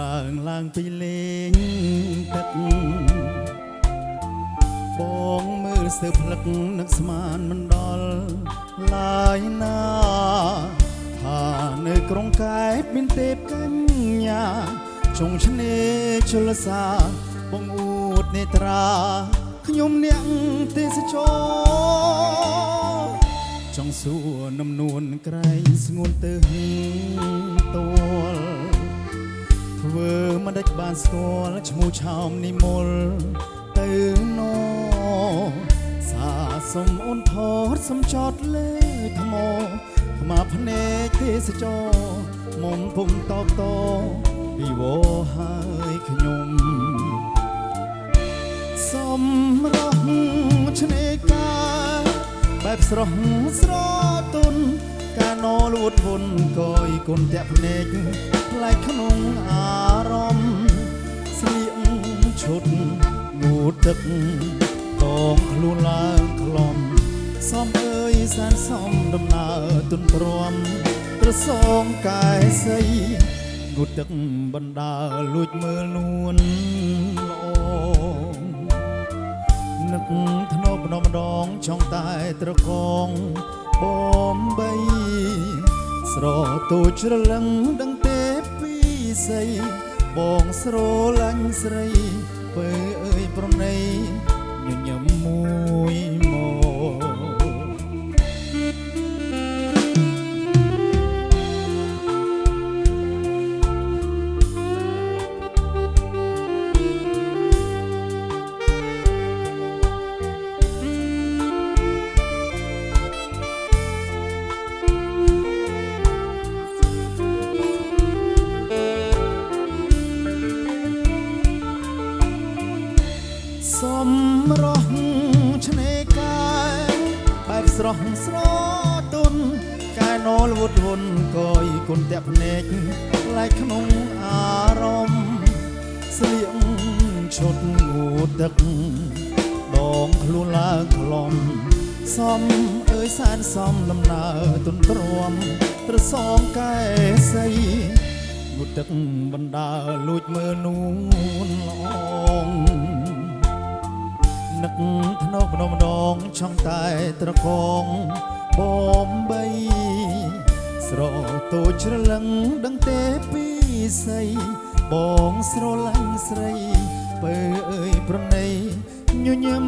ដើងឡើងពីលេងទឹកបងមើលស្ទើរផ្លឹកនឹកស្មានមិនដល់ឡើយណាថានៅក្រុងកែបមានទេពកញ្ញាចុងឆ្នេរជលសាបងអួតនេត្រាខ្ញុំអ្នកទេសចរចង់សួរនំនួនក្រែងស្ងួនទៅទួល ធ្វើមិនដេចបានស្គាល់ឈ្មោះឆោមនិមលទៅណសាសុំអូនថតសំចតលេថ្មថ្មភ្នែកទេសចរមុំពុំតបតពីវោហើយខ្ញុំសំរោះឆ្នេរកាបែបស្រស់ស្រទន់កាណូលួតវុនកយគុណតាក់ភ្នែកផ្លែកក្នុងអារម្មណ៍ស្លៀកឈុតងូតទឹកតងខ្លួនឡើងខ្លំសំអើយសានសំដំណើរទុនព្រមប្រសងកាយសីងូតទឹកបណ្ដើរលួចមើលនួនល្អនឹកធ្នប់ម្ដងចង់តែត្រកងបំបីស្រទូជ្រលឹងដឹងទេពីស័យបងស្រឡាញ់ស្រីបើអើយប្រណីញញឹមមួយមកសំរោះឆ្នេរកាយបែបស្រស់ស្រទន់កាយណូលវុតវុនកយគុណតាក់ភ្នែកផ្លែកក្នុងអារម្មណ៍ស្លៀកឈុតងូតទឹកដងខ្លួនឡើងខ្លំសំអើយសានសំដំណើរទុនព្រមត្រសងកែសីងូតទឹកបណ្ដើរលួចមើលនួនល្អងនឹកធ្នប់ម្ដងចង់តែត្រកងបំបីស្រទូជ្រលឹងដឹងទេពីស័យបងស្រឡាញ់ស្រីបើអើយប្រណីញញឹម